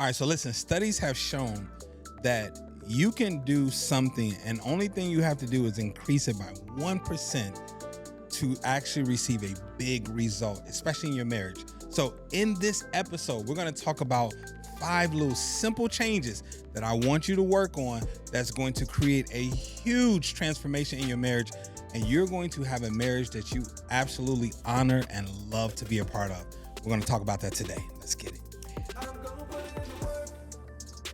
All right, so listen, studies have shown that you can do something and only thing you have to do is increase it by 1% to actually receive a big result, especially in your marriage. So in this episode, we're going to talk about 5 little simple changes that I want you to work on that's going to create a huge transformation in your marriage, and you're going to have a marriage that you absolutely honor and love to be a part of. We're going to talk about that today. Let's get it.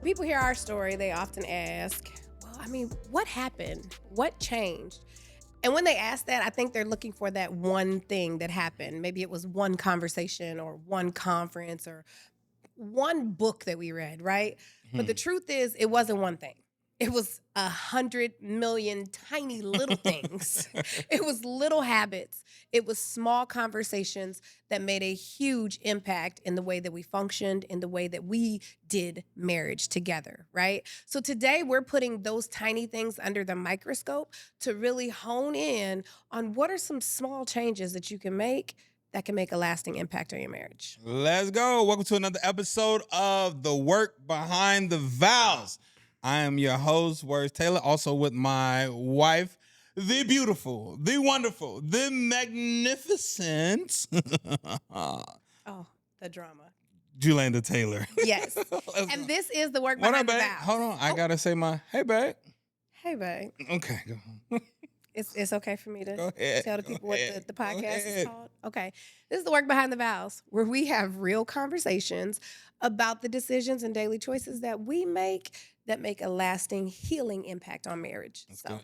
People hear our story, they often ask, what happened? What changed? And when they ask that, I think they're looking for that one thing that happened. Maybe it was one conversation or one conference or one book that we read, right? But the truth is, it wasn't one thing. It was 100 million tiny little things. It was little habits. It was small conversations that made a huge impact in the way that we functioned, in the way that we did marriage together, right? So today we're putting those tiny things under the microscope to really hone in on what are some small changes that you can make that can make a lasting impact on your marriage. Let's go. Welcome to another episode of the Work Behind the Vows. I am your host, Words Taylor, also with my wife, the beautiful, the wonderful, the magnificent. Oh, the drama. Julanda Taylor. Yes. And this is the Work Behind the Vows. Hold on. I got to say hey, babe. Hey, babe. Okay, go on. It's okay for me to tell the people what the podcast is called? Okay. This is the Work Behind the Vows, where we have real conversations about the decisions and daily choices that we make that make a lasting healing impact on marriage. That's so,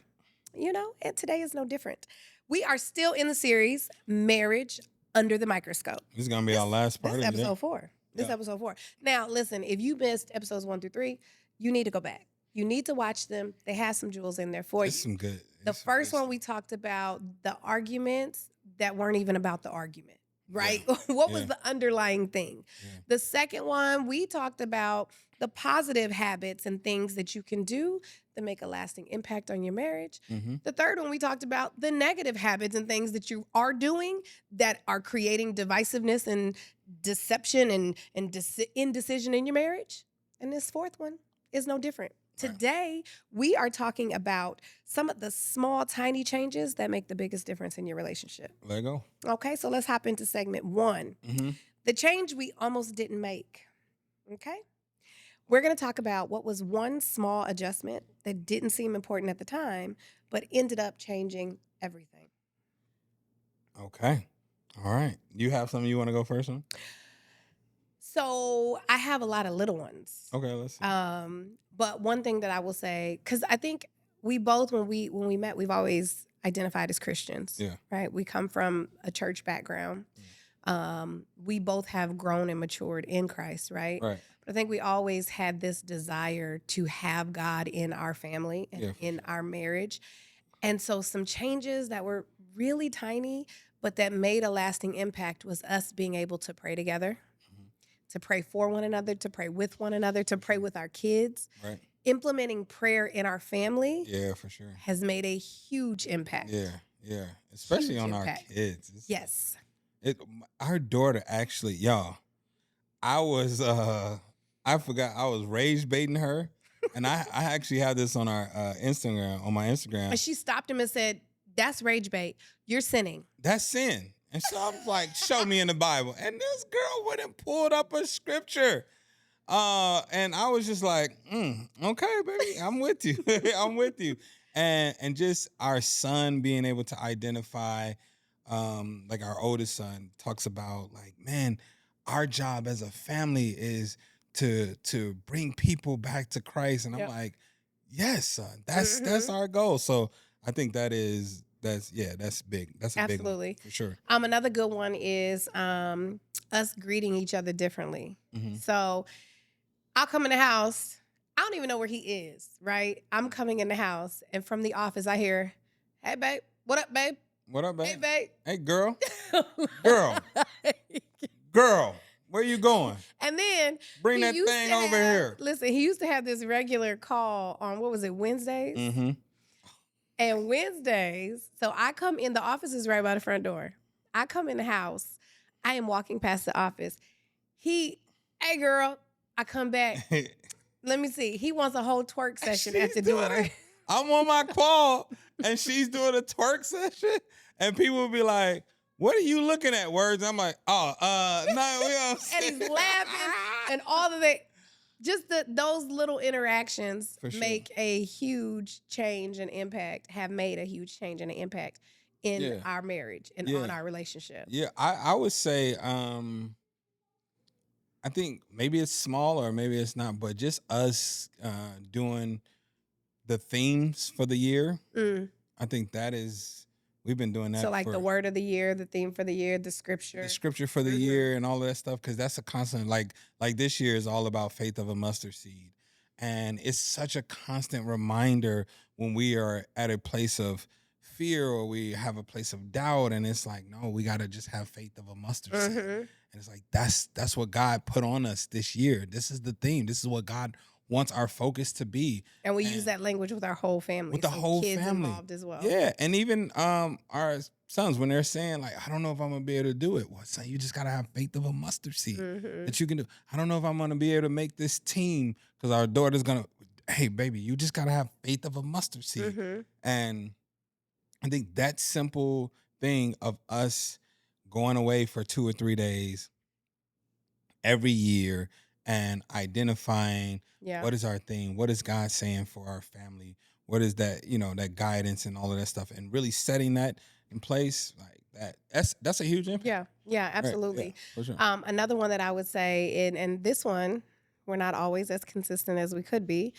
good. And today is no different. We are still in the series, Marriage Under the Microscope. This is going to be our last part of This it. episode 4. This episode 4. Now, listen, if you missed episodes 1 through 3, you need to go back. You need to watch them. They have some jewels in there for you. Some good. The first one we talked about the arguments that weren't even about the argument, right? Yeah. What was the underlying thing? Yeah. The second one, we talked about the positive habits and things that you can do that make a lasting impact on your marriage. Mm-hmm. The third one, we talked about the negative habits and things that you are doing that are creating divisiveness and deception and indecision in your marriage. And this fourth one is no different. Today, we are talking about some of the small, tiny changes that make the biggest difference in your relationship. There you go. Okay, so let's hop into segment 1. Mm-hmm. The change we almost didn't make. Okay? We're going to talk about what was one small adjustment that didn't seem important at the time, but ended up changing everything. Okay. All right. You have something you want to go first on? So I have a lot of little ones. Okay, let's see. But one thing that I will say, because I think we both, when we met, we've always identified as Christians. Yeah. Right? We come from a church background. Yeah. We both have grown and matured in Christ, right? Right. But I think we always had this desire to have God in our family and in our marriage. And so some changes that were really tiny, but that made a lasting impact was us being able to pray together. To pray for one another, to pray with one another, to pray with our kids. Right. Implementing prayer in our family. Yeah, for sure. Has made a huge impact. Yeah. Especially on our kids. Yes. Our daughter actually, y'all, I forgot I was rage baiting her. And I actually have this on our Instagram, on my Instagram. And she stopped him and said, "That's rage bait. You're sinning." That's sin. And so I was like, show me in the Bible. And this girl went and pulled up a scripture. And I was just like, okay, baby, I'm with you. I'm with you. And just our son being able to identify, like our oldest son talks about, like, man, our job as a family is to bring people back to Christ. And I'm like, yes, son, that's our goal. So I think that's big. That's a Absolutely. Big one, for sure. Another good one is us greeting each other differently. Mm-hmm. So I'll come in the house. I don't even know where he is, right? I'm coming in the house, and from the office, I hear, "Hey, babe. What up, babe? What up, babe? Hey, babe. Hey, girl. Girl. Where you going?" And then bring that thing over here. Listen, he used to have this regular call on, Wednesdays? Mm-hmm. And Wednesdays, so I come in, the office is right by the front door. I come in the house. I am walking past the office. Hey, girl, I come back. Let me see. He wants a whole twerk session at the She's doing door. it. I'm on my call and she's doing a twerk session, and people will be like, "What are you looking at, Words?" I'm like, "Oh, no, we don't." And he's laughing and all of it. Just those little interactions For sure. make a huge change and impact, have made a huge change and an impact in our marriage and on our relationship. Yeah, I would say, I think maybe it's small or maybe it's not, but just us doing the themes for the year. I think that is, we've been doing that. So like the word of the year, the theme for the year, the scripture for the year, and all of that stuff, because that's a constant. Like this year is all about faith of a mustard seed, and it's such a constant reminder when we are at a place of fear or we have a place of doubt, and it's like, no, we got to just have faith of a mustard seed. And it's like that's what God put on us this year. This is the theme. This is what God wants our focus to be. And we use that language with our whole family. With the whole kids family involved as well. Yeah, and even our sons, when they're saying like, I don't know if I'm gonna be able to do it. Well, son, you just gotta have faith of a mustard seed that you can do. I don't know if I'm gonna be able to make this team because our daughter's gonna. Hey, baby, you just gotta have faith of a mustard seed. And I think that simple thing of us going away for 2 or 3 days every year and identifying what is our thing, what is God saying for our family, what is that, that guidance and all of that stuff, and really setting that in place, like that's a huge impact. Yeah, absolutely. Right. Yeah, for sure. Another one that I would say, and this one, we're not always as consistent as we could be,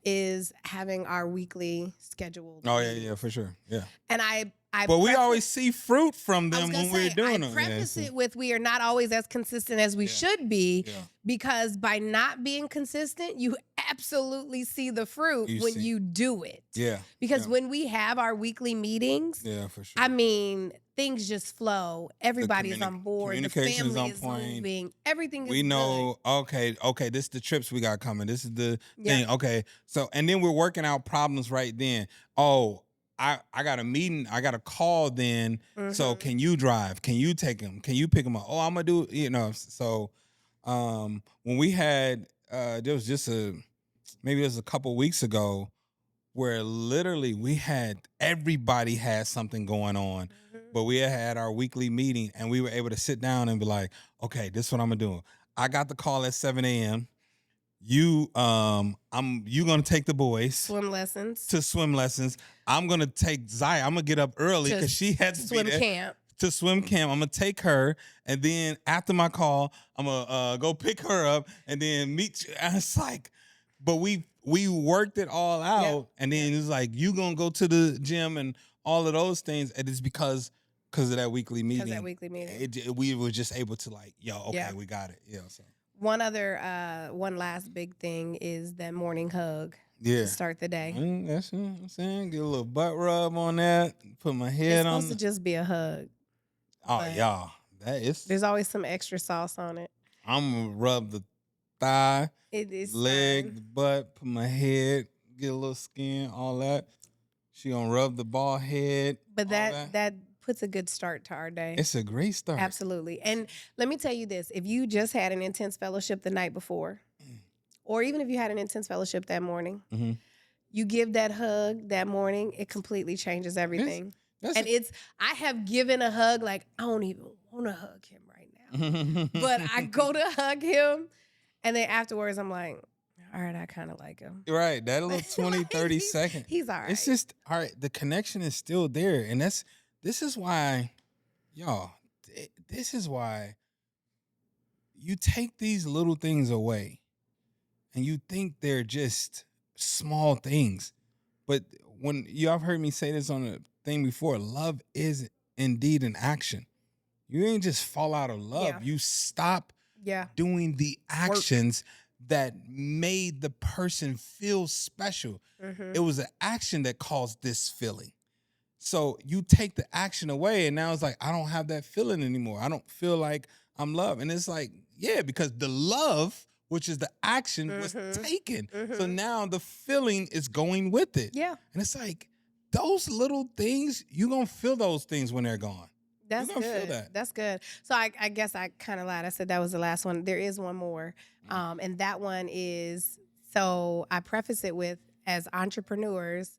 is having our weekly scheduled. Oh, yeah, for sure. Yeah. And but we always see fruit from them when we're doing them. I preface it with, we are not always as consistent as we should be, because by not being consistent, you absolutely see the fruit when you do it. Yeah. Because when we have our weekly meetings, for sure. I mean, things just flow. Everybody is on board. The family is on point. Moving. Everything is we know, good. okay, this is the trips we got coming. This is the thing. Okay. So, and then we're working out problems right then. Oh, I got a meeting. I got a call then. So can you drive? Can you take him? Can you pick him up? Oh, I'm going to do, So when we had, there was just maybe it was a couple weeks ago where literally everybody had something going on, but we had our weekly meeting and we were able to sit down and be like, okay, this is what I'm going to do. I got the call at 7 a.m. You gonna take the boys to swim lessons. I'm gonna take Zaya. I'm gonna get up early because she had to swim camp. To swim camp. I'm gonna take her, and then after my call, I'm gonna go pick her up, and then meet you. And it's like, but we worked it all out, and then it's like you gonna go to the gym and all of those things, and it's because of that weekly meeting. We were just able to like, we got it. Yeah. So. One last big thing is that morning hug. To start the day. That's what I'm saying. Get a little butt rub on that. Put my head on. It's supposed to just be a hug. Oh, yeah. There's always some extra sauce on it. I'm going to rub the thigh, leg, the butt, put my head, get a little skin, all that. She going to rub the ball head. But that puts a good start to our day. It's a great start. Absolutely. And let me tell you this. If you just had an intense fellowship the night before, or even if you had an intense fellowship that morning, you give that hug that morning, it completely changes everything. I have given a hug, like, I don't even want to hug him right now. But I go to hug him, and then afterwards I'm like, all right, I kind of like him. Right. That little 20, 30 seconds. He's all right. It's just, all right, the connection is still there. And this is why, y'all, this is why you take these little things away and you think they're just small things. But when y'all have heard me say this on a thing before, love is indeed an action. You ain't just fall out of love. Yeah. You stop doing the actions that made the person feel special. It was an action that caused this feeling. So you take the action away, and now it's like, I don't have that feeling anymore. I don't feel like I'm loved. And it's like, because the love, which is the action, was taken. So now the feeling is going with it. Yeah. And it's like, those little things, you're going to feel those things when they're gone. That's You're gonna feel good. that. That's good. So I guess I kind of lied. I said that was the last one. There is one more. And that one is, so I preface it with, as entrepreneurs,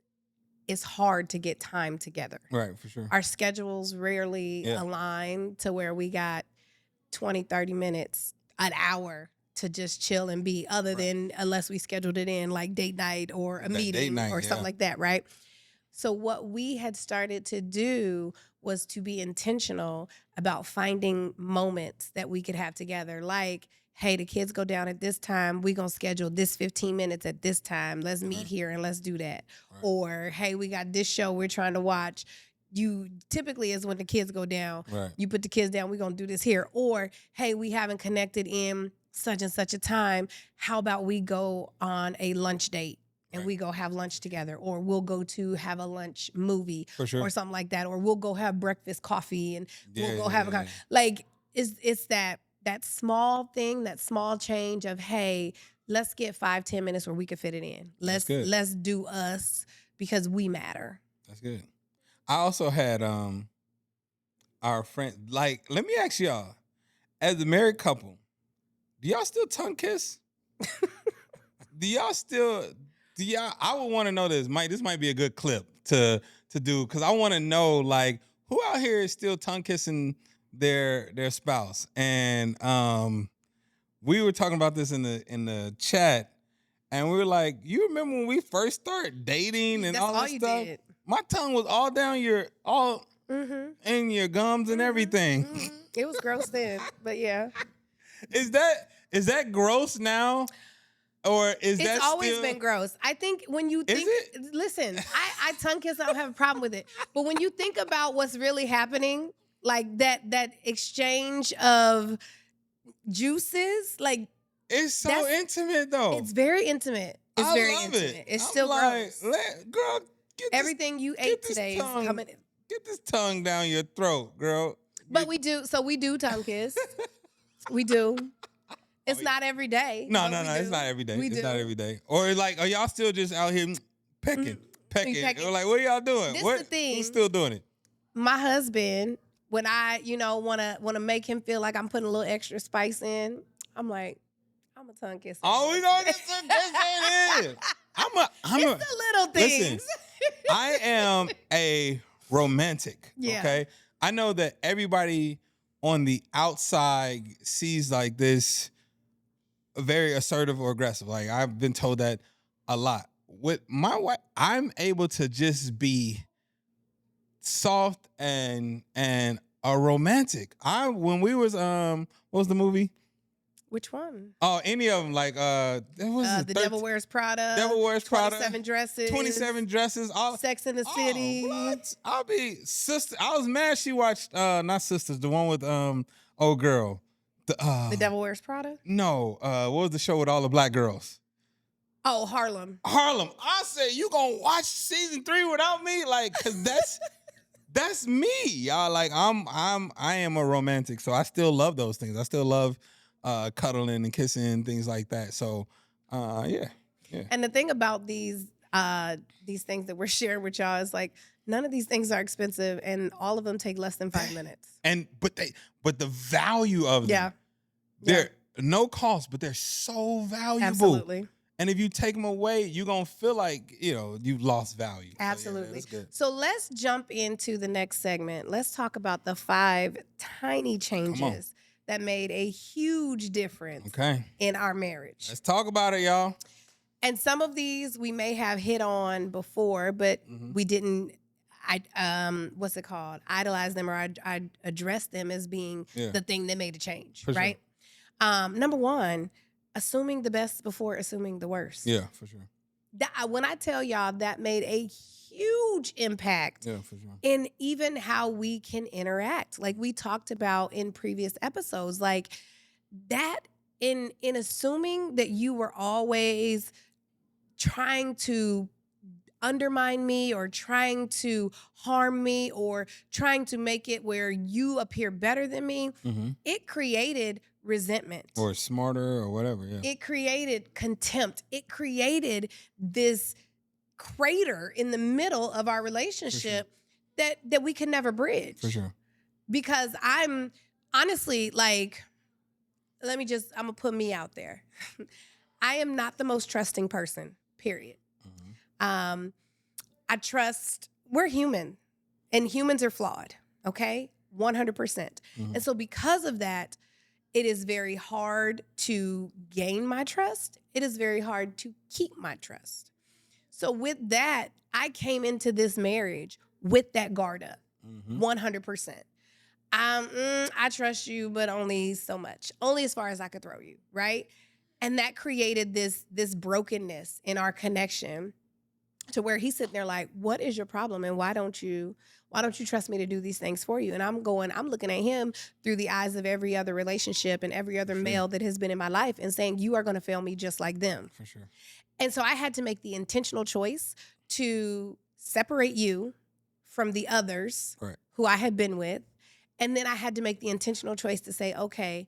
it's hard to get time together. Right, for sure. Our schedules rarely align to where we got 20, 30 minutes, an hour to just chill and be, other than unless we scheduled it in like date night or a meeting or something like that, right? So what we had started to do was to be intentional about finding moments that we could have together. Like, hey, the kids go down at this time. We're going to schedule this 15 minutes at this time. Let's meet here and let's do that. Right. Or, hey, we got this show we're trying to watch. You typically is when the kids go down. Right. You put the kids down. We're going to do this here. Or, hey, we haven't connected in such and such a time. How about we go on a lunch date? And we go have lunch together, or we'll go to have a lunch movie or something like that, or we'll go have breakfast coffee and we'll go have a like it's that small thing, that small change of, hey, let's get 5-10 minutes where we can fit it in. Let's do us because we matter. That's good. I also had our friend, like, let me ask y'all, as a married couple, do y'all still tongue kiss? I would want to know this. This might be a good clip to do, because I want to know, like, who out here is still tongue kissing their spouse. And we were talking about this in the chat, and we were like, you remember when we first started dating and all that stuff? Did. My tongue was all down in your gums and everything. Mm-hmm. It was gross then, but yeah. Is that gross now? Or is that It's always been gross. I think when you think, listen, I tongue kiss, I don't have a problem with it. But when you think about what's really happening, like that exchange of juices, like, it's so intimate though. It's very intimate. It's very intimate. It's still gross. Girl, everything you ate today is coming in. Get this tongue down your throat, girl. But we do tongue kiss. We do. It's not every day. No, it's not every day. It's not every day. Or like, are y'all still just out here pecking? Or like, what are y'all doing? This is the thing. Who's still doing it? My husband, when I, wanna make him feel like I'm putting a little extra spice in, I'm like, I'm a tongue kisser. Oh, we know this is. It's the little things. Listen, I am a romantic. Yeah. Okay. I know that everybody on the outside sees like this very assertive or aggressive. Like, I've been told that a lot. With my wife, I'm able to just be soft and a romantic. When we was what was the movie? Which one? Oh, any of them. Like The Devil Wears Prada. Devil Wears Prada. 27 Dresses. 27 Dresses. Sex in the City. What? I'll be sister. I was mad she watched not Sisters, the one with old girl. The Devil Wears Prada? No. What was the show with all the black girls? Oh, Harlem. I said, you gonna watch season 3 without me? Like, cause that's me, y'all. Like, I am a romantic, so I still love those things. I still love cuddling and kissing, things like that. So, yeah. And the thing about these things that we're sharing with y'all is, like, none of these things are expensive, and all of them take less than 5 minutes. But the value of them, they're no cost, but they're so valuable. Absolutely. And if you take them away, you're going to feel like, you've lost value. Absolutely. So, that's good. So let's jump into the next segment. Let's talk about the 5 tiny changes that made a huge difference in our marriage. Let's talk about it, y'all. And some of these we may have hit on before, but we didn't, what's it called? Idolize them, or I address them as being the thing that made a change, right? Sure. Number 1, assuming the best before assuming the worst. Yeah, for sure. When I tell y'all, that made a huge impact in even how we can interact. Like we talked about in previous episodes, like that in assuming that you were always trying to undermine me or trying to harm me or trying to make it where you appear better than me, it created resentment. Or smarter or whatever, yeah. It created contempt. It created this crater in the middle of our relationship that we could never bridge. For sure. because I'm honestly like, I'm gonna put me out there. I am not the most trusting person, period. Mhm. I trust, we're human and humans are flawed, okay? 100%. Mhm. And so because of that, it is very hard to gain my trust. It is very hard to keep my trust. So with that, I came into this marriage with that guard up, Mhm. 100%. I trust you, but only so much, only as far as I could throw you, right? And that created this brokenness in our connection, to where he's sitting there like, what is your problem, and why don't you trust me to do these things for you? And I'm looking at him through the eyes of every other relationship and every other Sure. male that has been in my life, and saying, you are going to fail me just like them. For sure. And so I had to make the intentional choice to separate you from the others Right. who I had been with. And then I had to make the intentional choice to say, okay,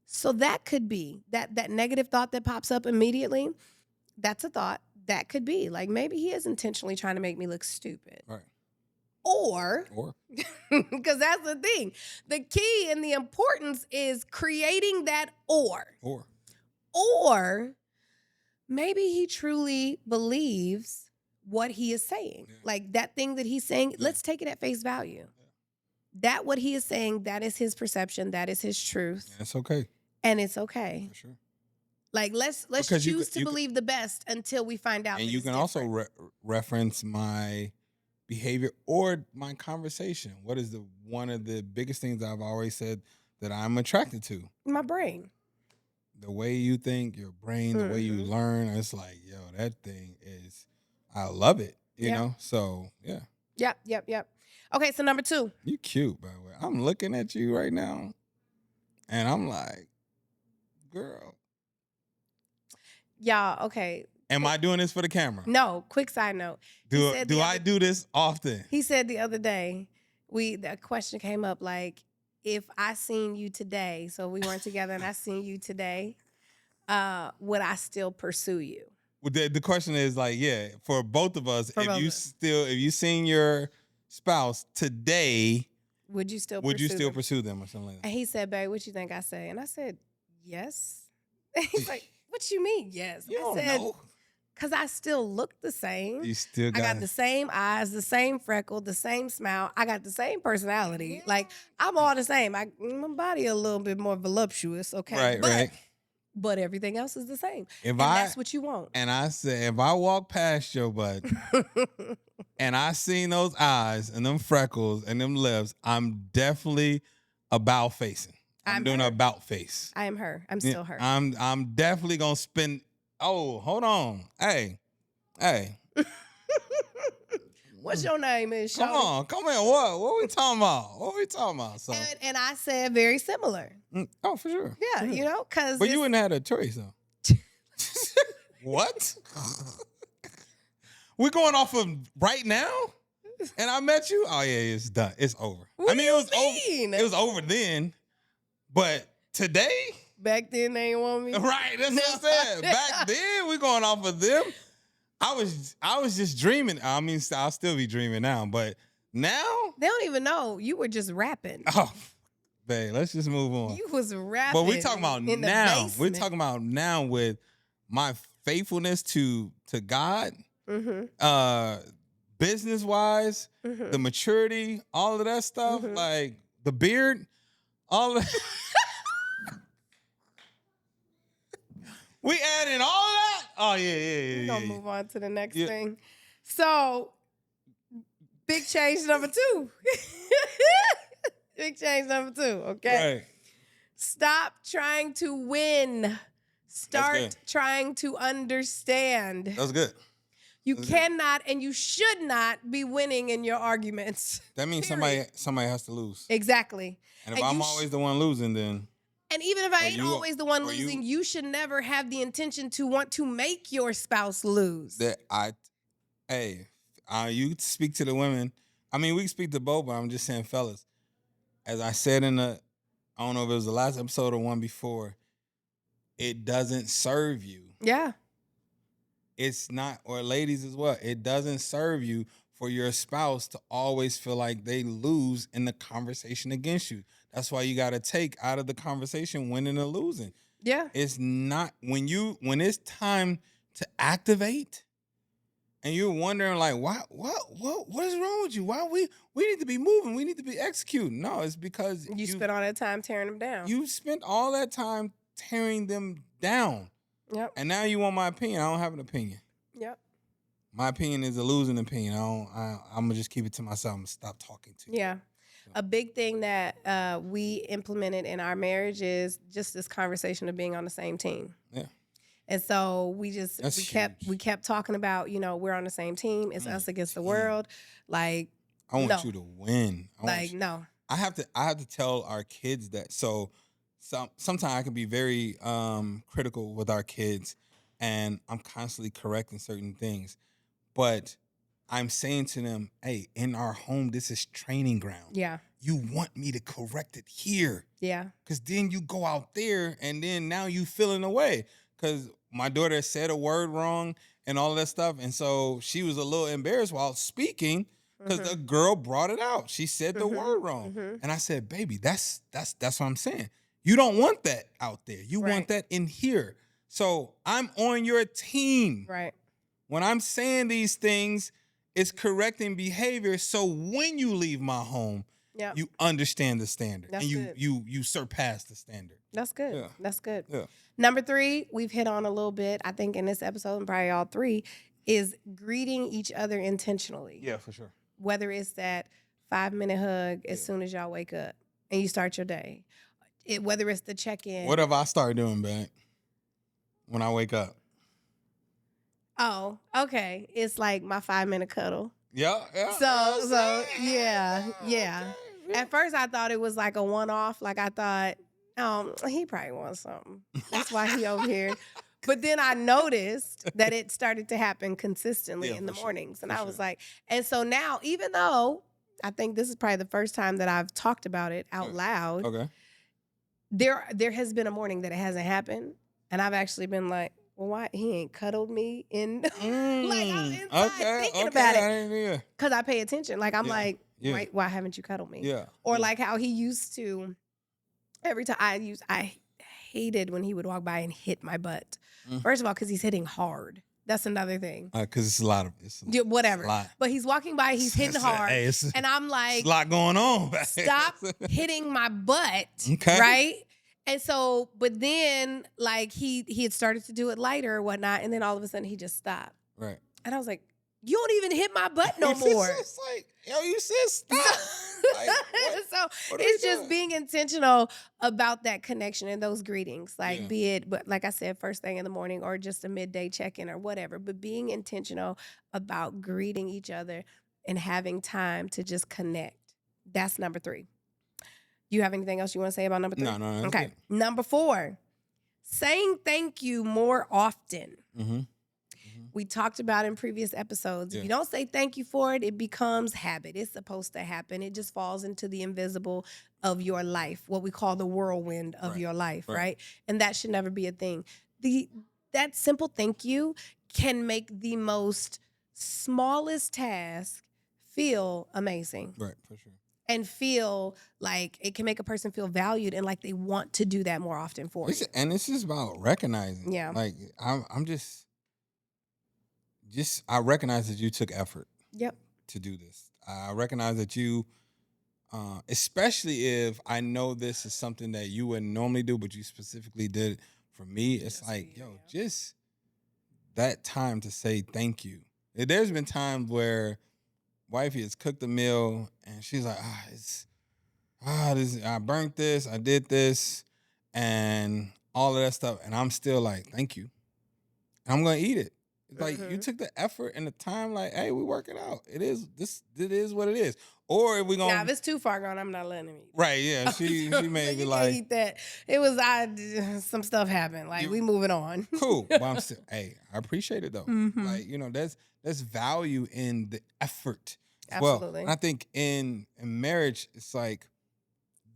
so that could be that negative thought that pops up immediately. That's a thought. That could be like, maybe he is intentionally trying to make me look stupid. Right. Or, Or because that's the thing, the key and the importance is creating that or maybe he truly believes what he is saying. Yeah. Like that thing that he's saying, Yeah. let's take it at face value. That what he is saying, that is his perception, that is his truth. yeah, it's okay. And it's okay. For sure. Like let's Because choose to believe the best until we find out. And that you it's can different. also reference my behavior or my conversation. What is one of the biggest things I've always said that I'm attracted to? My brain. The way you think, your brain, the way you Mhm. learn. It's like, yo, that thing is, I love it. You Yeah. know? So, yeah. Yep. Okay, so number 2. You cute, by the way. I'm looking at you right now, and I'm like, girl. Y'all, okay. Am I doing this for the camera? No, quick side note. Do I do this often? He said the other day, the question came up like, if I seen you today, so we weren't together and I seen you today, would I still pursue you? Well, the question is like, yeah, for both of us, For if both you of us. if you seen your spouse today, Would you still would you pursue still them? pursue them or something like that? And he said, babe, what you think I say? And I said, yes. He's like, what you mean, yes? You don't I said, know. because I still look the same. You still I got got the same eyes, the same freckle, the same smile. I got the same personality. Like, I'm all the same. My body a little bit more voluptuous, okay? right. But everything else is the same. If That's what you want. And I said, if I walk past your butt and I seen those eyes and them freckles and them lips, I'm definitely about facing. I'm doing her. a about face. I am her. I'm still her. I'm definitely gonna spend. Oh, hold on. Hey. What's your name is? Come on. What we talking about? So. And I said very similar. Oh, for sure. Yeah, For sure. you know, because. But you wouldn't have had a choice though. What? We're going off of right now? And I met you? Oh yeah, it's done. It's over. What it was over. It was over then. But today? Back then they didn't want me. Right, that's what I said. Back then, we going off of them. I was just dreaming. I mean, I'll still be dreaming now, but now they don't even know you were just rapping. Oh, babe, let's just move on. You was rapping. But we're talking about now. We're talking about now with my faithfulness to God, business wise, the maturity, all of that stuff, like the beard, all of that. We adding all of that? Oh, yeah. We're going to move on to the next thing. So, big change number 2. Big change number 2, okay? Right. Stop trying to win. Start trying to understand. That's good. You cannot and you should not be winning in your arguments. That means somebody has to lose. Exactly. And if I'm always the one losing, then... And even if I ain't always the one losing, you should never have the intention to want to make your spouse lose. You speak to the women. I mean, we can speak to both, but I'm just saying, fellas, as I said I don't know if it was the last episode or one before, it doesn't serve you. Yeah. It's not, or ladies as well, it doesn't serve you for your spouse to always feel like they lose in the conversation against you. That's why you got to take out of the conversation winning or losing. Yeah. It's not when it's time to activate and you're wondering like, what is wrong with you? Why we need to be moving, we need to be executing. No, it's because you spent all that time tearing them down. You spent all that time tearing them down. Yep. And now you want my opinion. I don't have an opinion. Yep. My opinion is a losing opinion. I'm gonna just keep it to myself and stop talking to you. Yeah. A big thing that we implemented in our marriage is just this conversation of being on the same team. Yeah. And so we kept talking about, we're on the same team. It's us against the world. Like, I want you to win. No. I have to tell our kids that. So sometimes I can be very critical with our kids, and I'm constantly correcting certain things. But I'm saying to them, hey, in our home, this is training ground. Yeah. You want me to correct it here. Yeah. Because then you go out there and then now you feeling away. Because my daughter said a word wrong and all that stuff. And so she was a little embarrassed while speaking because the girl brought it out. She said the word wrong. And I said, baby, that's what I'm saying. You don't want that out there. You want that in here. So I'm on your team. Right. When I'm saying these things, it's correcting behavior. So when you leave my home, you understand the standard. That's and good. you surpass the standard. That's good. Yeah. That's good. Yeah. Number 3, we've hit on a little bit, I think, in this episode, and probably all 3, is greeting each other intentionally. Yeah, for sure. Whether it's that 5-minute hug as soon as y'all wake up and you start your day. Whether it's the check-in. What have I started doing, back when I wake up? Oh, okay. It's like my 5-minute cuddle. Yeah. So yeah. Okay. At first, I thought it was like a one-off. Like I thought, he probably wants something. That's why he over here. But then I noticed that it started to happen consistently in the mornings. And I was like, and so now, even though I think this is probably the first time that I've talked about it out loud, Okay. there has been a morning that it hasn't happened. And I've actually been like, well, why he ain't cuddled me in like I'm inside thinking about it. Because I pay attention. Like I'm like, why haven't you cuddled me? Yeah. Or like how he used to, every time I hated when he would walk by and hit my butt. First of all, because he's hitting hard. That's another thing. Because it's a lot of whatever. It's a lot. But he's walking by, he's hitting hard. And I'm like, it's a lot going on. Stop hitting my butt. Okay. Right? And so, but then like he had started to do it lighter or whatnot, and then all of a sudden he just stopped. Right. And I was like, you don't even hit my butt no more. It's like, you said stop. So it's just being intentional about that connection and those greetings. Like be it, but like I said, first thing in the morning or just a midday check-in or whatever, but being intentional about greeting each other and having time to just connect. That's number 3. You have anything else you want to say about number 3? No. Okay. Number 4, saying thank you more often. We talked about in previous episodes. If you don't say thank you for it, it becomes habit. It's supposed to happen. It just falls into the invisible of your life, what we call the whirlwind of your life, right? And that should never be a thing. That simple thank you can make the most smallest task feel amazing. Right, for sure. And feel like it can make a person feel valued and like they want to do that more often for you. And this is about recognizing. Yeah. Like I'm just I recognize that you took effort. Yep. To do this. I recognize that you, especially if I know this is something that you wouldn't normally do, but you specifically did it for me. It's like, just that time to say thank you. There's been times where wifey has cooked a meal and she's like, I burnt this, I did this, and all of that stuff, and I'm still like, thank you. And I'm gonna eat it. It's like you took the effort and the time, like, hey, we work it out. It is what it is. Or if we gonna if it's too far gone, I'm not letting him eat. Right, yeah. She may be like, eat that. It was some stuff happened. Like we moving on. Cool. But I'm still, I appreciate it though. Like, there's value in the effort. Absolutely. Well, I think in marriage, it's like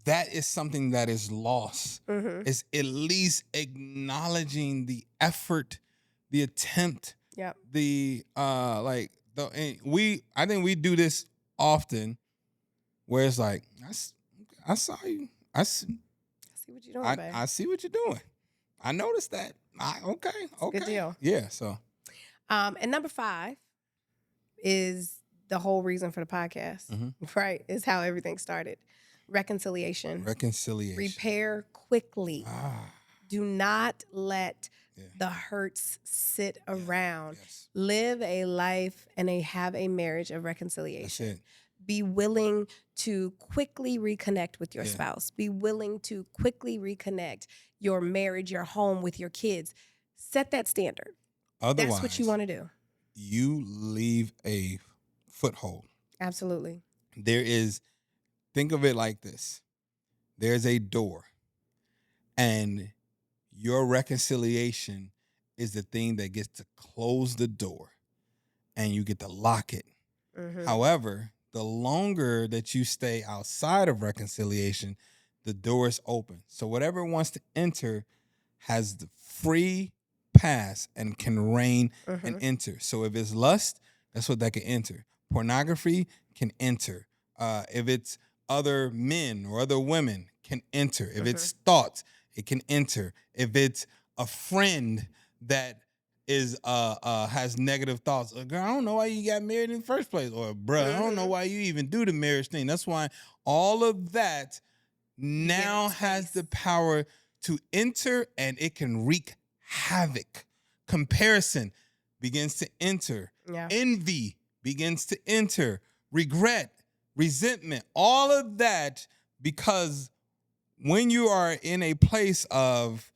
that is something that is lost. It's at least acknowledging the effort, the attempt, the I think we do this often, where it's like, I saw you. I see what you're doing, babe. I see what you're doing. I noticed that. Okay. Good deal. Yeah. So. And number 5 is the whole reason for the podcast, right? Is how everything started. Reconciliation. Repair quickly. Do not let the hurts sit around. Yes. Live a life and have a marriage of reconciliation. That's it. Be willing to quickly reconnect with your spouse. Be willing to quickly reconnect your marriage, your home with your kids. Set that standard. Otherwise, that's what you want to do. You leave a foothold. Absolutely. Think of it like this. There's a door, and your reconciliation is the thing that gets to close the door, and you get to lock it. However, the longer that you stay outside of reconciliation, the door is open. So whatever wants to enter has the free pass and can reign and enter. So if it's lust, that's what that can enter. Pornography can enter. If it's other men or other women, can enter. If it's thoughts, it can enter. If it's a friend that is has negative thoughts, girl, I don't know why you got married in the first place, or bruh, I don't know why you even do the marriage thing. That's why all of that now has the power to enter, and it can wreak havoc. Comparison begins to enter. Envy begins to enter. Regret, resentment, all of that, because when you are in a place of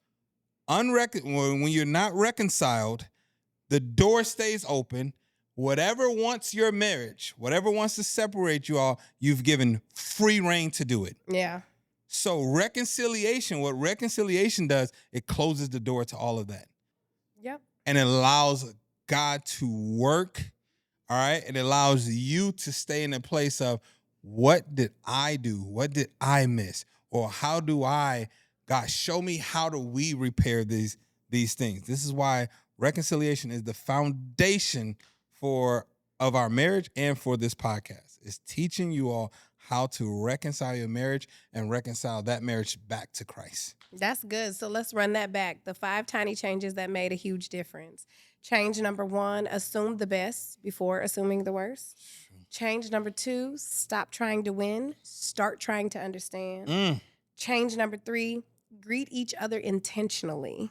when you're not reconciled, the door stays open. Whatever wants your marriage, whatever wants to separate you all, you've given free reign to do it. Yeah. So what reconciliation does, it closes the door to all of that. Yep. And it allows God to work, all right? It allows you to stay in a place of, what did I do? What did I miss? Or how do God, show me, how do we repair these things? This is why reconciliation is the foundation of our marriage and for this podcast. It's teaching you all how to reconcile your marriage and reconcile that marriage back to Christ. That's good. So let's run that back. The 5 tiny changes that made a huge difference. Change number 1, assume the best before assuming the worst. Change number 2, stop trying to win, start trying to understand. Change number 3, greet each other intentionally.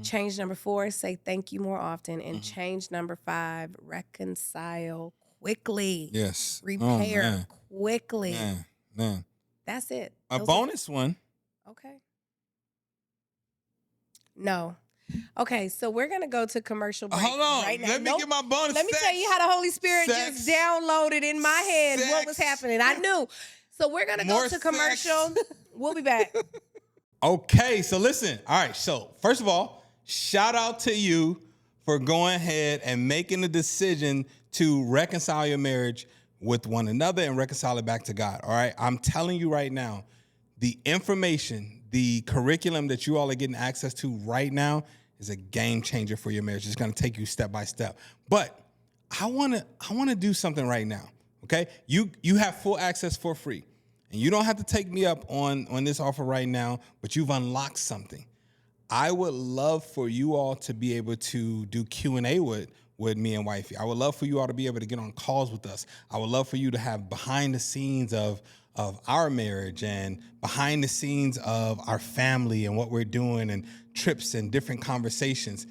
Change number 4, say thank you more often. And change number 5, reconcile quickly. Yes. Repair quickly. Man. That's it. A bonus one. Okay. No. Okay, so we're going to go to commercial break. Hold on. Right now. Let me get my bonus. Let me tell you how the Holy Spirit just downloaded in my head what was happening. I knew. So we're going to go to commercial. We'll be back. Okay, so listen. All right, so first of all, shout out to you for going ahead and making the decision to reconcile your marriage with one another and reconcile it back to God, all right? I'm telling you right now, the information, the curriculum that you all are getting access to right now is a game changer for your marriage. It's going to take you step by step. But I want to do something right now, okay? You have full access for free. And you don't have to take me up on this offer right now, but you've unlocked something. I would love for you all to be able to do Q&A with me and wifey. I would love for you all to be able to get on calls with us. I would love for you to have behind the scenes of our marriage and behind the scenes of our family and what we're doing, and trips and different conversations,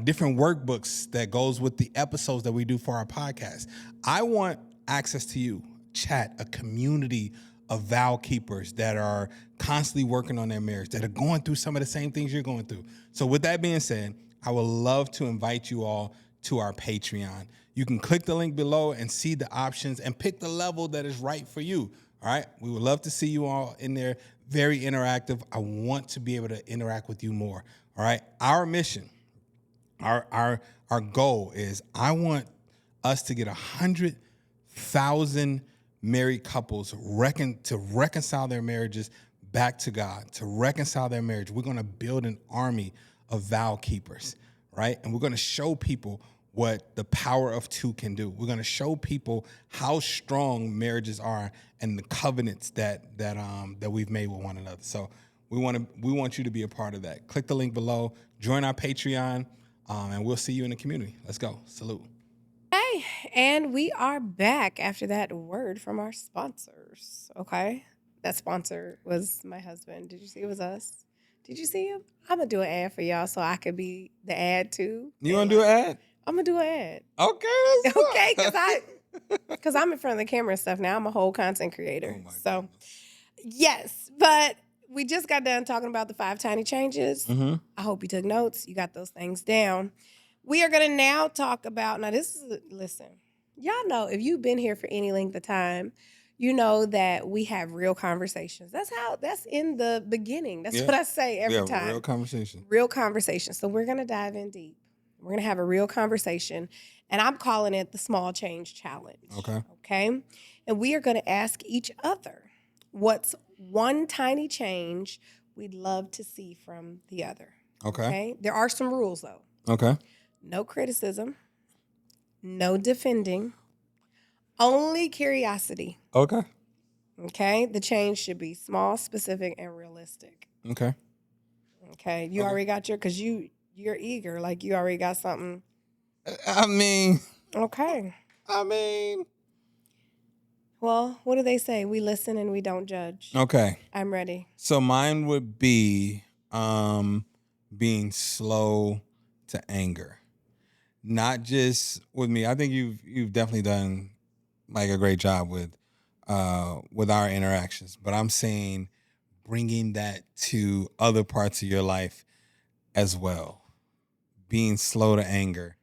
different workbooks that goes with the episodes that we do for our podcast. I want access to you, chat, a community of vow keepers that are constantly working on their marriage, that are going through some of the same things you're going through. So with that being said, I would love to invite you all to our Patreon. You can click the link below and see the options and pick the level that is right for you. All right. We would love to see you all in there. Very interactive. I want to be able to interact with you more. All right. Our mission, our goal is, I want us to get 100,000 married couples to reconcile their marriages back to God, to reconcile their marriage. We're going to build an army of vow keepers, right? And we're going to show people what the power of two can do. We're going to show people how strong marriages are and the covenants that we've made with one another. So we want you to be a part of that. Click the link below, join our Patreon, and we'll see you in the community. Let's go. Salute. Hey, and we are back after that word from our sponsors. Okay, that sponsor was my husband. Did you see it was us? Did you see him? I'm gonna do an ad for y'all so I could be the ad too. You want to do an ad? I'm gonna do an ad. Okay. Okay, because I'm in front of the camera and stuff now. I'm a whole content creator. Oh so, yes, but we just got done talking about the 5 tiny changes. Mm-hmm. I hope you took notes. You got those things down. We are going to now talk about, listen, y'all know if you've been here for any length of time, you know that we have real conversations. That's in the beginning. That's what I say every time. Real conversation. Real conversation. So we're going to dive in deep. We're going to have a real conversation, and I'm calling it the Small Change Challenge. Okay? And we are going to ask each other what's one tiny change we'd love to see from the other. Okay? There are some rules, though. Okay. No criticism. No defending. Only curiosity. Okay. Okay? The change should be small, specific, and realistic. Okay. Okay? You already got because you're eager, like you already got something. I mean. Okay. Well, what do they say? We listen and we don't judge. Okay. I'm ready. So mine would be being slow to anger. Not just with me. I think you've definitely done like a great job with our interactions, but I'm saying bringing that to other parts of your life as well. Being slow to anger.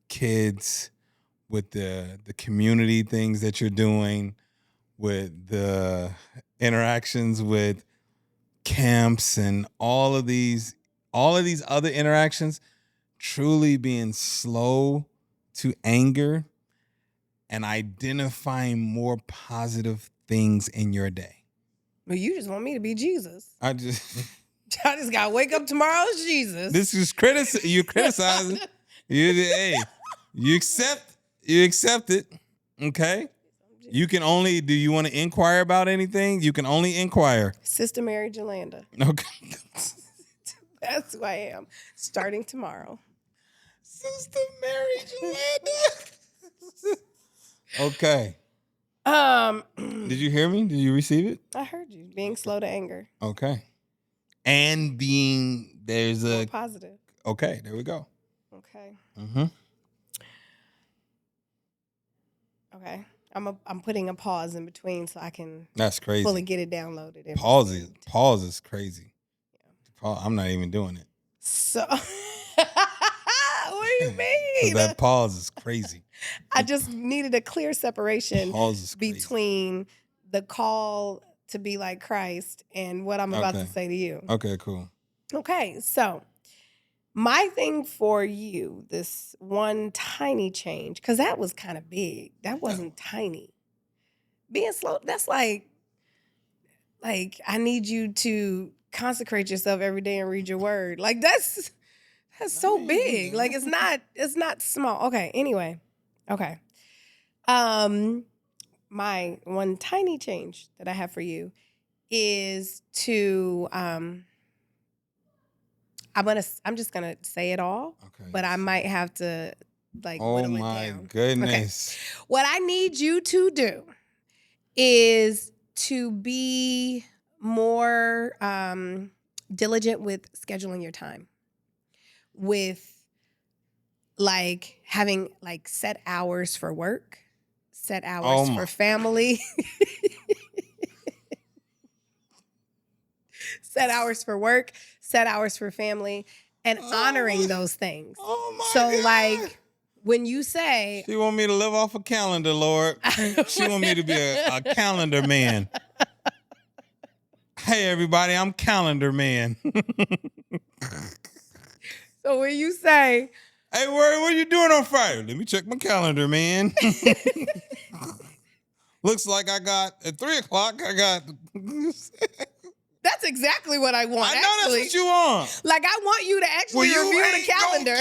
Kids with the community things that you're doing, with the interactions with camps and all of these other interactions, truly being slow to anger and identifying more positive things in your day. Well, you just want me to be Jesus. I just gotta wake up tomorrow as Jesus. This is you criticizing. You accept it. Okay. You can only. Do you want to inquire about anything? You can only inquire. Sister Mary Julanda. Okay. That's who I am. Starting tomorrow. Sister Mary Julanda. Okay. Did you hear me? Did you receive it? I heard you. Being slow to anger. Okay. And there's a positive. Okay, there we go. Okay. Mm-hmm. Okay. I'm putting a pause in between so I can That's crazy. fully get it downloaded. Pause is crazy. Yeah. I'm not even doing it. So what do you mean? That pause is crazy. I just needed a clear separation between the call to be like Christ and what I'm about to say to you. Okay, cool. Okay, so my thing for you, this one tiny change, because that was kind of big. That wasn't tiny. Being slow, that's like I need you to consecrate yourself every day and read your word. Like that's so big. Like it's not small. Okay, anyway. Okay. My one tiny change that I have for you is to I'm just gonna say it all, but I might have to whittle it down. Oh my goodness. Okay. What I need you to do is to be more diligent with scheduling your time, with having set hours for work, set hours for family. Set hours for work, set hours for family, and honoring those things. Oh my God. When you say... She want me to live off a calendar, Lord. She want me to be a calendar man. Hey, everybody, I'm calendar man. So when you say... Hey, what are you doing on Friday? Let me check my calendar, man. Looks like I got, at 3 o'clock, I got... That's exactly what I want. I know that's what you want. I want you to actually review the calendar.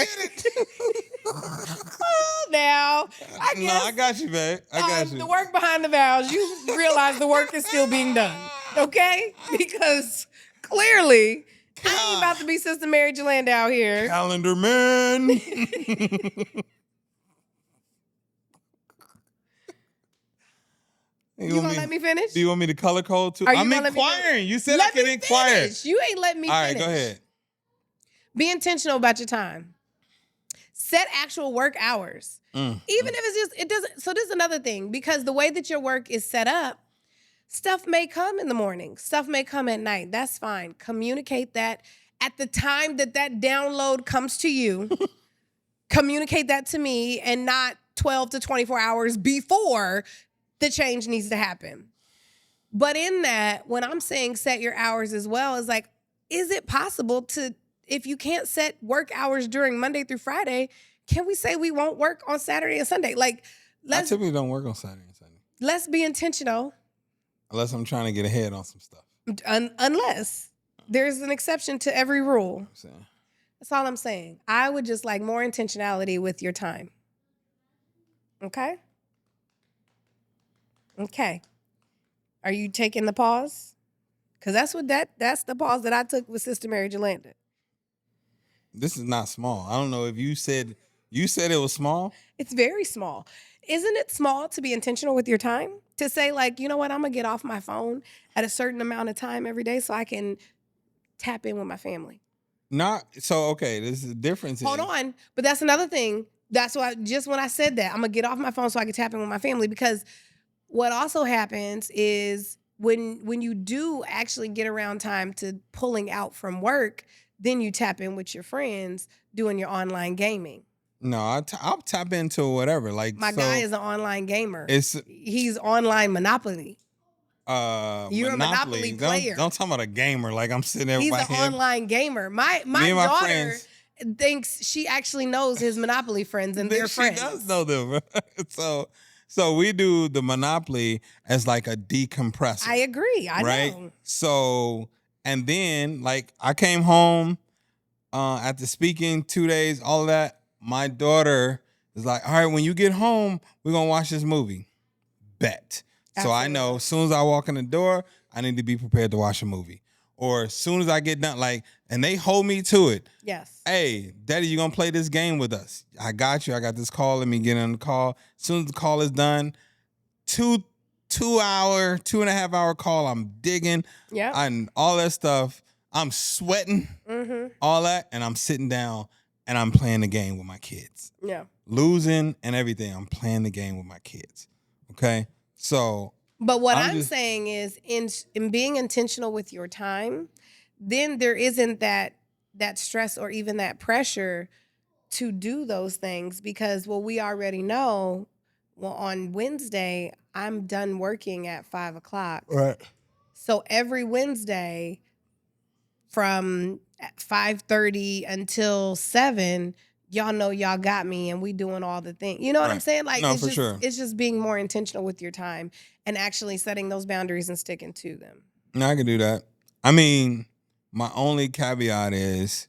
So I No, guess I got you, babe. I got you. the work behind the vows, you realize the work is still being done. Okay? Because clearly, I ain't about to be Sister Mary Julanda out here. Calendar man. You gonna let me finish? Do you want me to color code too? Are you I'm gonna let me inquiring. You said I Let could me inquire. finish. You ain't letting me All right, finish. go ahead. Be intentional about your time. Set actual work hours. Even if it's just, it doesn't. So this is another thing, because the way that your work is set up, stuff may come in the morning. Stuff may come at night. That's fine. Communicate that at the time that download comes to you. Communicate that to me, and not 12 to 24 hours before the change needs to happen. But in that, when I'm saying set your hours as well, is like, is it possible to, if you can't set work hours during Monday through Friday, can we say we won't work on Saturday and Sunday? Like, I typically don't work on Saturday and Sunday. Let's be intentional. Unless I'm trying to get ahead on some stuff. Unless there's an exception to every rule. That's all I'm saying. I would just like more intentionality with your time. Okay? Okay. Are you taking the pause? Because that's the pause that I took with Sister Mary Julanda. This is not small. I don't know if you said it was small. It's very small. Isn't it small to be intentional with your time? To say, like, you know what, I'm going to get off my phone at a certain amount of time every day so I can tap in with my family. Okay, this is the difference. Hold on. But that's another thing. That's why just when I said that, I'm going to get off my phone so I can tap in with my family, because what also happens is when you do actually get around time to pulling out from work, then you tap in with your friends doing your online gaming. No, I'll tap into whatever. Like, my guy is an online gamer. He's online Monopoly. You're Monopoly. a Monopoly player. Don't talk about a gamer. Like, I'm sitting there. He's by an him. online gamer. My daughter thinks she actually knows his Monopoly friends and their friends. She does know them. So we do the Monopoly as like a decompressor. I agree. I know. So, and then like I came home after speaking 2 days, all of that. My daughter is like, all right, when you get home, we're going to watch this movie. Bet. Absolutely. So I know as soon as I walk in the door, I need to be prepared to watch a movie. Or as soon as I get done, like, and they hold me to it. Yes. Hey, Daddy, you going to play this game with us? I got you. I got this call. Let me get on the call. As soon as the call is done, 2.5 hour call, I'm digging. Yeah. And all that stuff. I'm sweating, all that, and I'm sitting down and I'm playing the game with my kids. Yeah. Losing and everything. I'm playing the game with my kids. Okay? So. But what I'm saying is in being intentional with your time, then there isn't that stress or even that pressure to do those things, because, well, we already know, well, on Wednesday, I'm done working at 5:00. Right. So every Wednesday from 5:30 until 7, y'all know y'all got me and we doing all the things. You know what I'm saying? Like, no, it's just being more intentional with your time and actually setting those boundaries and sticking to them. No, I can do that. I mean, my only caveat is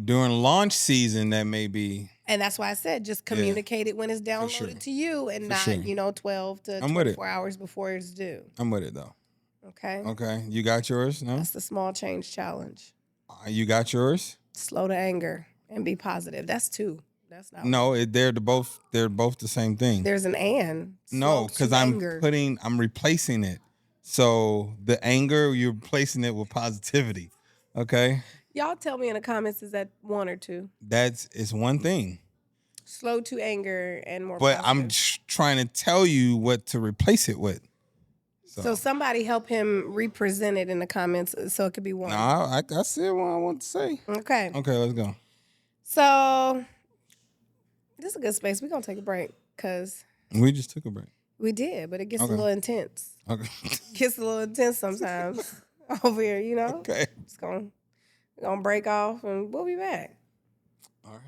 during launch season, that may be. And that's why I said just communicate it when it's downloaded to you and not, 12 to 24 hours before it's due. I'm with it, though. Okay. Okay. You got yours? No? That's the small change challenge. You got yours? Slow to anger and be positive. That's 2. That's not. No, they're both the same thing. There's an and. No, because I'm replacing it. So the anger, you're replacing it with positivity. Okay? Y'all tell me in the comments, is that 1 or 2? It's one thing. Slow to anger and more But positive. I'm trying to tell you what to replace it with. So somebody help him represent it in the comments so it could be 1. No, I said what I want to say. Okay. Okay, let's go. So this is a good space. We're going to take a break because we just took a break. We did, but it gets a little intense. Okay. Gets a little intense sometimes over here, you know? Okay. We're going to break off and we'll be back. All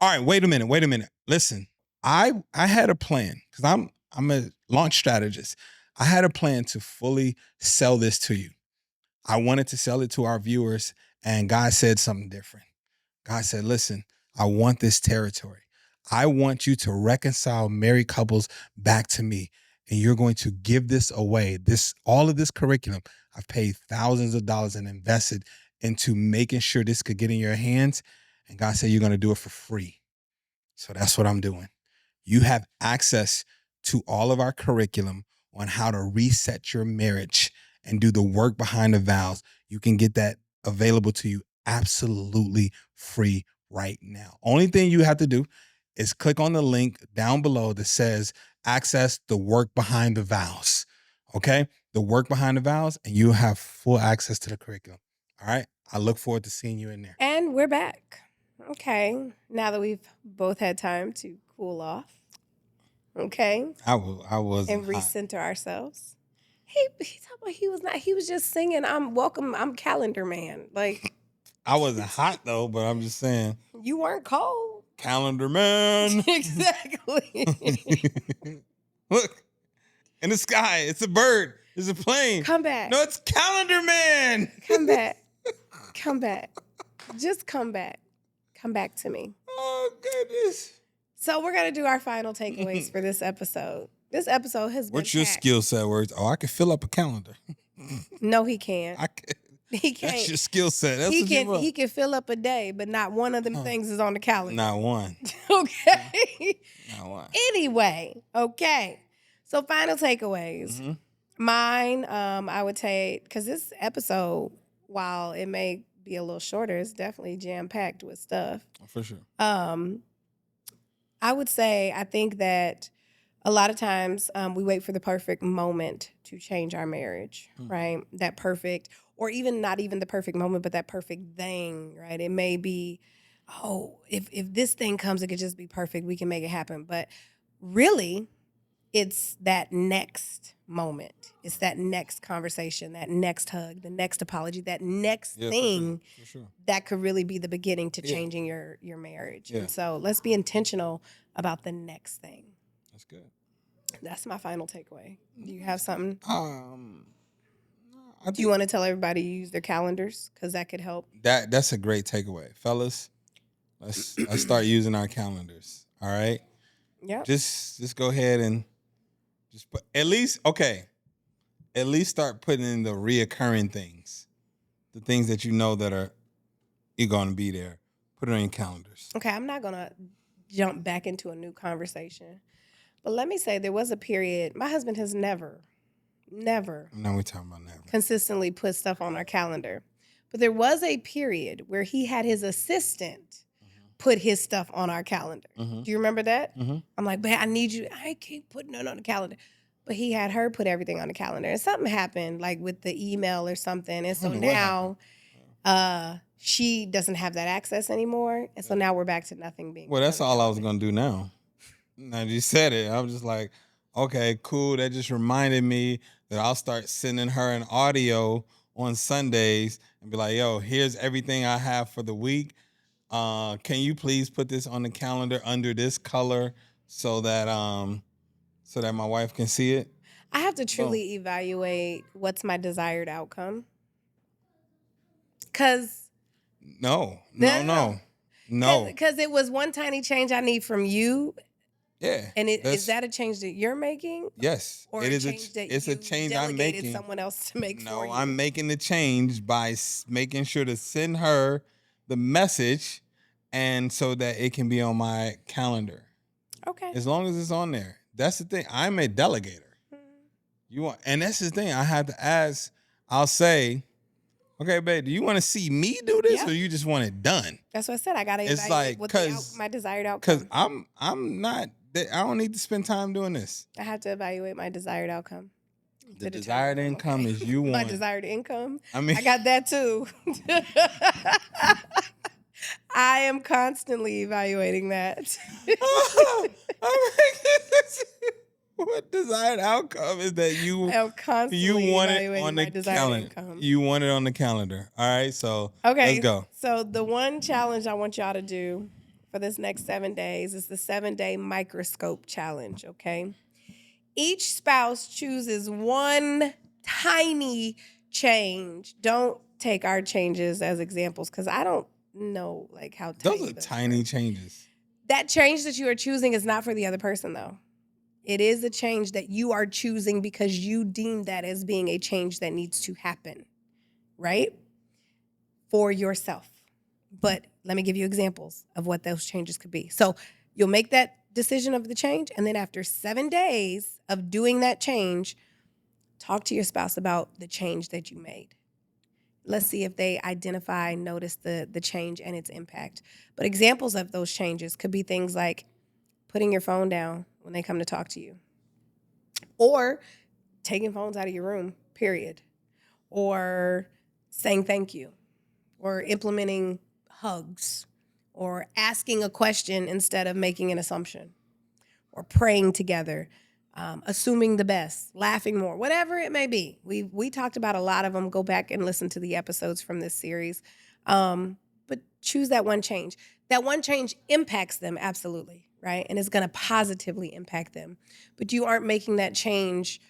right. Wait a minute. Listen, I had a plan because I'm a launch strategist. I had a plan to fully sell this to you. I wanted to sell it to our viewers, and God said something different. God said, listen, I want this territory. I want you to reconcile married couples back to me. And you're going to give this away. All of this curriculum, I've paid thousands of dollars and invested into making sure this could get in your hands. And God said, you're going to do it for free. So that's what I'm doing. You have access to all of our curriculum on how to reset your marriage and do the work behind the vows. You can get that available to you absolutely free right now. Only thing you have to do is click on the link down below that says access the work behind the vows. Okay? The work behind the vows, and you have full access to the curriculum. All right? I look forward to seeing you in there. And we're back. Okay. Now that we've both had time to cool off. Okay. I was and recenter ourselves. He talked about he was just singing, I'm calendar man. Like, I wasn't hot though, but I'm just saying. You weren't cold. Calendar man. Exactly. Look, in the sky, it's a bird. It's a plane. Come back. No, it's calendar man. Come back. Come back. Just come back. Come back to me. Oh, goodness. So we're going to do our final takeaways for this episode. This episode has been What's your packed. skill set words? Oh, I can fill up a calendar. No, he can't. He can't. That's your skill set. That's what you want. He can fill up a day, but not one of them things is on the calendar. Not one. Okay. Not one. Anyway, okay. So final takeaways. Mm-hmm. Mine, I would take, because this episode, while it may be a little shorter, it's definitely jam-packed with stuff. For sure. I would say, I think that a lot of times we wait for the perfect moment to change our marriage, right? That perfect, or even not even the perfect moment, but that perfect thing, right? It may be, if this thing comes, it could just be perfect. We can make it happen. But really, it's that next moment. It's that next conversation, that next hug, the next apology, that next thing for sure. that could really be the beginning to changing your marriage. Yeah. And so let's be intentional about the next thing. That's good. That's my final takeaway. Do you have something? Do you want to tell everybody to use their calendars? Because that could help. That's a great takeaway. Fellas, let's start using our calendars. All right? Yeah. Just go ahead and just put, at least start putting in the reoccurring things. The things that you know that you're going to be there. Put it on your calendars. Okay, I'm not going to jump back into a new conversation. But let me say, there was a period, my husband has never Now we're talking about never. consistently put stuff on our calendar. But there was a period where he had his assistant put his stuff on our calendar. Do you remember that? I'm like, but I need you. I keep putting it on the calendar. But he had her put everything on the calendar. And something happened, like with the email or something. And so now she doesn't have that access anymore. And so now we're back to nothing being. Well, that's all I was going to do now. Now you said it. I was just like, okay, cool. That just reminded me that I'll start sending her an audio on Sundays and be like, yo, here's everything I have for the week. Can you please put this on the calendar under this color so that my wife can see it? I have to truly evaluate what's my desired outcome. Because No. Because it was one tiny change I need from you. Yeah. And is that a change that you're making? Yes. Or it a is change that it's a change I'm making. Someone else to make for you? No, I'm making the change by making sure to send her the message, and so that it can be on my calendar. Okay. As long as it's on there. That's the thing. I'm a delegator. And that's the thing. I have to ask. I'll say, okay, babe, do you want to see me do this, or you just want it done? That's what I said. I gotta evaluate my desired outcome. Because I'm not. I don't need to spend time doing this. I have to evaluate my desired outcome. The desired income is you want. My desired income. I mean, I got that too. I am constantly evaluating that. What desired outcome is that you want it on the calendar? Income. You want it on the calendar. All right, so let's go. So the one challenge I want y'all to do for this next 7 days is the 7-day microscope challenge, okay? Each spouse chooses one tiny change. Don't take our changes as examples because I don't know like how tiny those are tiny changes. That change that you are choosing is not for the other person, though. It is a change that you are choosing because you deem that as being a change that needs to happen, right? For yourself. But let me give you examples of what those changes could be. So you'll make that decision of the change, and then after 7 days of doing that change, talk to your spouse about the change that you made. Let's see if they identify, notice the change and its impact. But examples of those changes could be things like putting your phone down when they come to talk to you, or taking phones out of your room, period, or saying thank you, or implementing hugs, or asking a question instead of making an assumption, or praying together, assuming the best, laughing more, whatever it may be. We talked about a lot of them. Go back and listen to the episodes from this series. But choose that one change. That one change impacts them, absolutely, right? And it's going to positively impact them. But you aren't making that change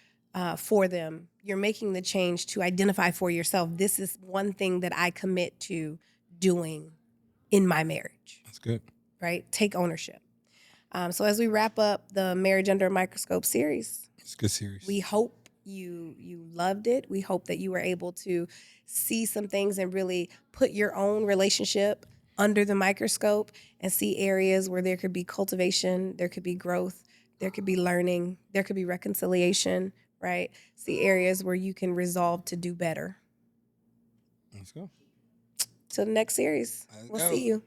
for them. You're making the change to identify for yourself. This is one thing that I commit to doing in my marriage. That's good. Right? Take ownership. So as we wrap up the Marriage Under a Microscope series, It's a good series. we hope you loved it. We hope that you were able to see some things and really put your own relationship under the microscope and see areas where there could be cultivation, there could be growth, there could be learning, there could be reconciliation, right? See areas where you can resolve to do better. Let's go. Till the next series. We'll see you.